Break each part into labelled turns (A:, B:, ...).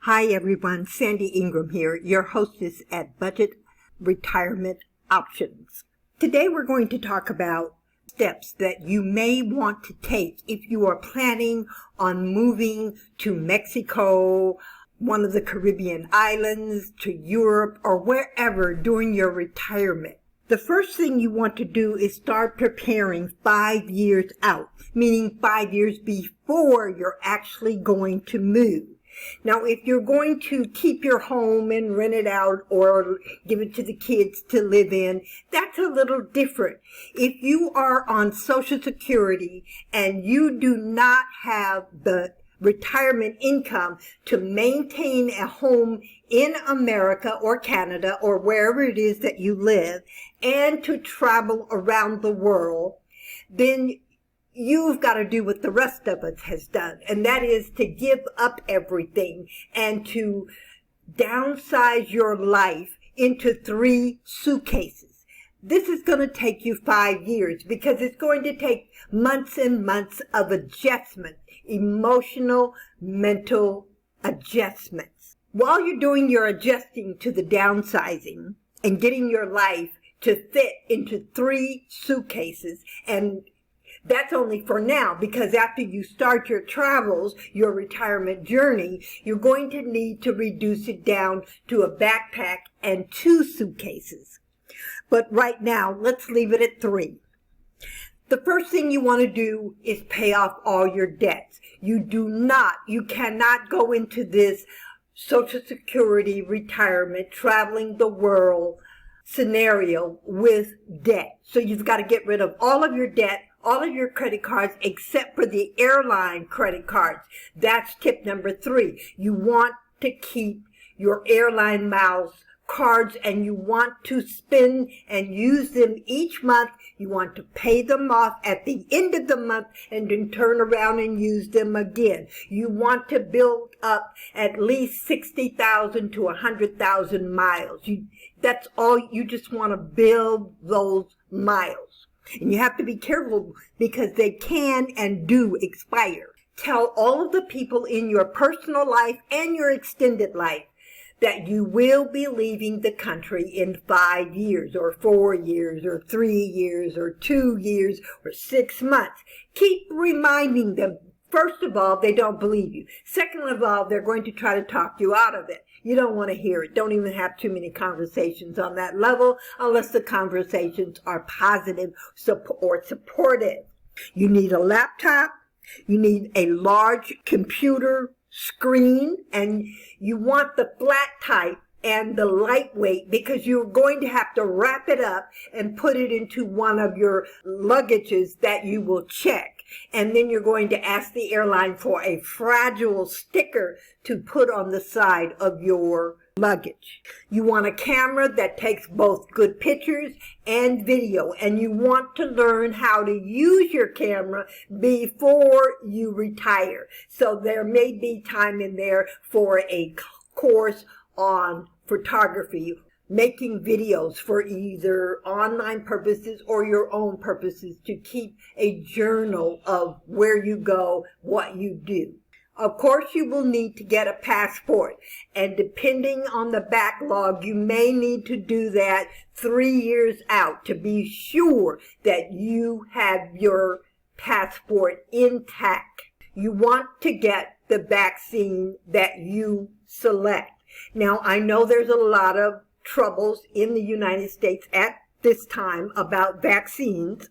A: Hi everyone, Sandy Ingram here, your hostess at Budget Retirement Options. Today we're going to talk about steps that you may want to take if you are planning on moving to Mexico, one of the Caribbean islands, to Europe, or wherever during your retirement. The first thing you want to do is start preparing 5 years out, meaning 5 years before you're actually going to move. Now, if you're going to keep your home and rent it out or give it to the kids to live in, that's a little different. If you are on Social Security and you do not have the retirement income to maintain a home in America or Canada or wherever it is that you live and to travel around the world, then you've got to do what the rest of us has done, and that is to give up everything and to downsize your life into 3 suitcases. This is going to take you 5 years because it's going to take months and months of adjustment, emotional, mental adjustments. While you're doing your adjusting to the downsizing and getting your life to fit into 3 suitcases, and that's only for now, because after you start your travels, your retirement journey, you're going to need to reduce it down to a backpack and 2 suitcases. But right now, let's leave it at 3. The first thing you want to do is pay off all your debts. You cannot go into this Social Security retirement, traveling the world scenario with debt. So you've got to get rid of all of your debt, all of your credit cards except for the airline credit cards. That's tip number 3. You want to keep your airline miles cards and you want to spend and use them each month. You want to pay them off at the end of the month and then turn around and use them again. You want to build up at least 60,000 to 100,000 miles. That's all. You just want to build those miles. And you have to be careful because they can and do expire. Tell all of the people in your personal life and your extended life that you will be leaving the country in 5 years or 4 years or 3 years or 2 years or 6 months. Keep reminding them. First of all, they don't believe you. Second of all, they're going to try to talk you out of it. You don't want to hear it. Don't even have too many conversations on that level unless the conversations are positive or supportive. You need a laptop. You need a large computer screen, and you want the flat type and the lightweight because you're going to have to wrap it up and put it into one of your luggages that you will check. And then you're going to ask the airline for a fragile sticker to put on the side of your luggage. You want a camera that takes both good pictures and video, and you want to learn how to use your camera before you retire. So there may be time in there for a course on photography, making videos for either online purposes or your own purposes to keep a journal of where you go, what you do. Of course, you will need to get a passport, and depending on the backlog, you may need to do that 3 years out to be sure that you have your passport intact. You want to get the vaccine that you select. Now, I know there's a lot of troubles in the United States at this time about vaccines.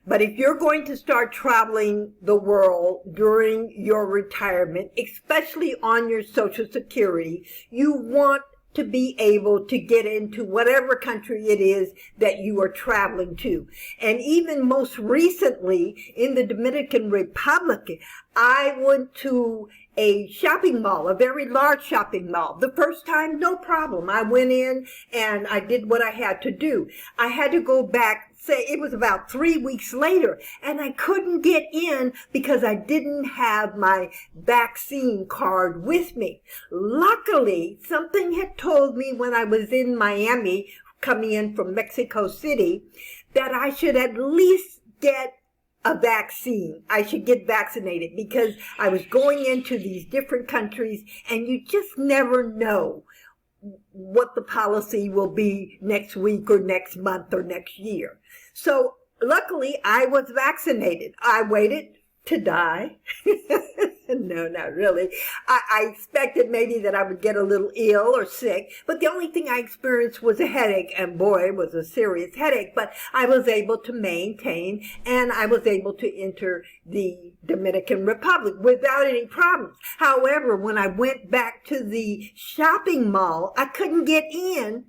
A: But if you're going to start traveling the world during your retirement, especially on your Social Security, you want to be able to get into whatever country it is that you are traveling to. And even most recently in the Dominican Republic, I went to a shopping mall, a very large shopping mall. The first time, no problem. I went in and I did what I had to do. I had to go back, say it was about 3 weeks later, and I couldn't get in because I didn't have my vaccine card with me. Luckily, something had told me when I was in Miami, coming in from Mexico City, that I should at least get a vaccine. I should get vaccinated because I was going into these different countries and you just never know what the policy will be next week or next month or next year. So luckily I was vaccinated. I waited to die. No, not really. I expected maybe that I would get a little ill or sick, but the only thing I experienced was a headache, and boy, it was a serious headache, but I was able to maintain, and I was able to enter the Dominican Republic without any problems. However, when I went back to the shopping mall, I couldn't get in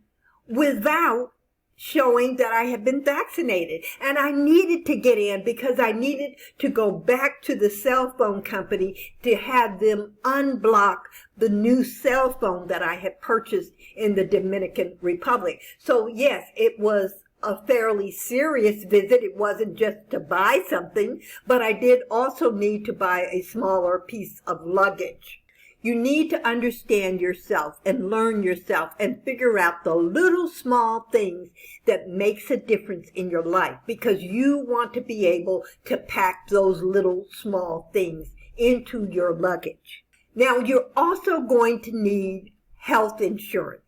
A: without showing that I had been vaccinated. And I needed to get in because I needed to go back to the cell phone company to have them unblock the new cell phone that I had purchased in the Dominican Republic. So yes, it was a fairly serious visit. It wasn't just to buy something, but I did also need to buy a smaller piece of luggage. You need to understand yourself and learn yourself and figure out the little small things that makes a difference in your life, because you want to be able to pack those little small things into your luggage. Now, you're also going to need health insurance.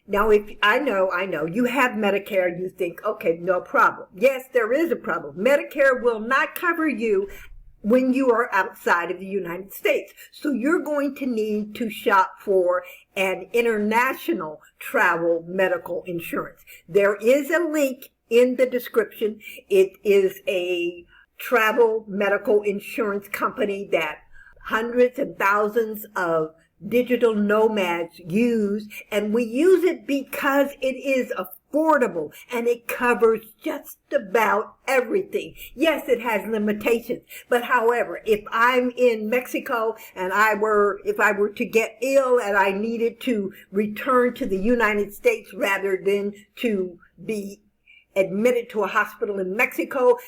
A: Now, I know, you have Medicare, you think, okay, no problem. Yes, there is a problem. Medicare will not cover you when you are outside of the United States. So you're going to need to shop for an international travel medical insurance. There is a link in the description. It is a travel medical insurance company that hundreds and thousands of digital nomads use, and we use it because it is affordable and it covers just about everything. Yes, it has limitations, but however, if I'm in Mexico and if I were to get ill and I needed to return to the United States rather than to be admitted to a hospital in Mexico,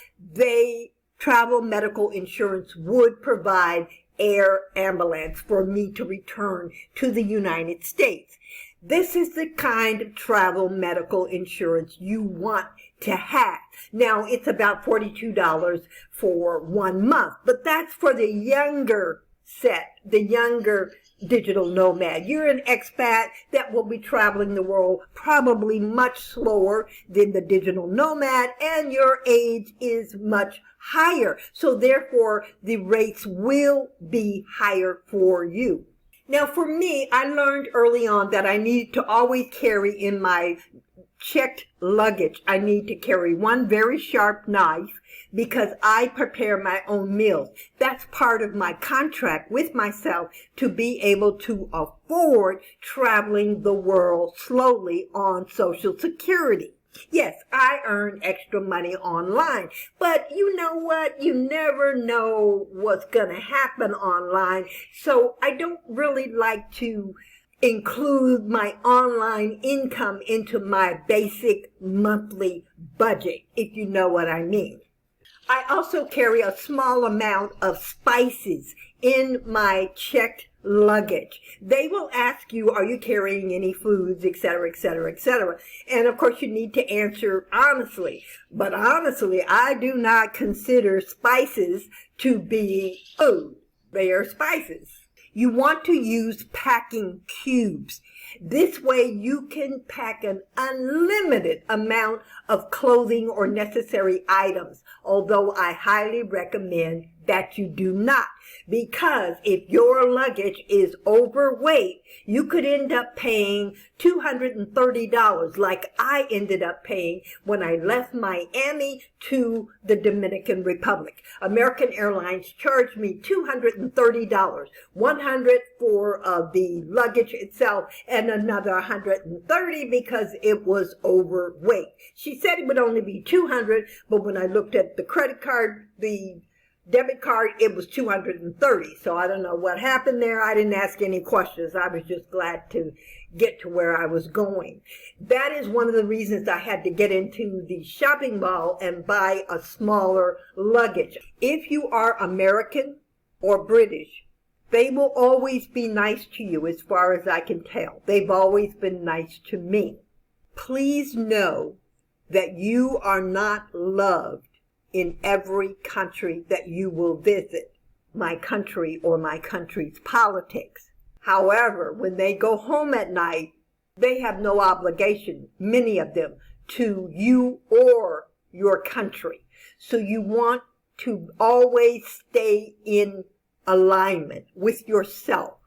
A: travel medical insurance would provide air ambulance for me to return to the United States. This is the kind of travel medical insurance you want to have. Now, it's about $42 for 1 month, but that's for the younger set, the younger digital nomad. You're an expat that will be traveling the world probably much slower than the digital nomad, and your age is much higher. So therefore, the rates will be higher for you. Now, for me, I learned early on that I need to always carry in my checked luggage, I need to carry one very sharp knife because I prepare my own meals. That's part of my contract with myself to be able to afford traveling the world slowly on Social Security. Yes, I earn extra money online, but you know what? You never know what's going to happen online. So I don't really like to include my online income into my basic monthly budget, if you know what I mean. I also carry a small amount of spices in my checked luggage. They will ask you, are you carrying any foods, etc., etc., etc. And of course you need to answer honestly. But honestly, I do not consider spices to be food. They are spices. You want to use packing cubes. This way you can pack an unlimited amount of clothing or necessary items, although I highly recommend that you do not, because if your luggage is overweight, you could end up paying $230 like I ended up paying when I left Miami to the Dominican Republic. American Airlines charged me $230, $100 for the luggage itself and another $130 because it was overweight. She said it would only be $200, but when I looked at the credit card, the debit card, it was $230. So I don't know what happened there. I didn't ask any questions. I was just glad to get to where I was going. That is one of the reasons I had to get into the shopping mall and buy a smaller luggage. If you are American or British, they will always be nice to you as far as I can tell. They've always been nice to me. Please know that you are not loved in every country that you will visit, my country or my country's politics. However, when they go home at night, they have no obligation, many of them, to you or your country. So you want to always stay in alignment with yourself.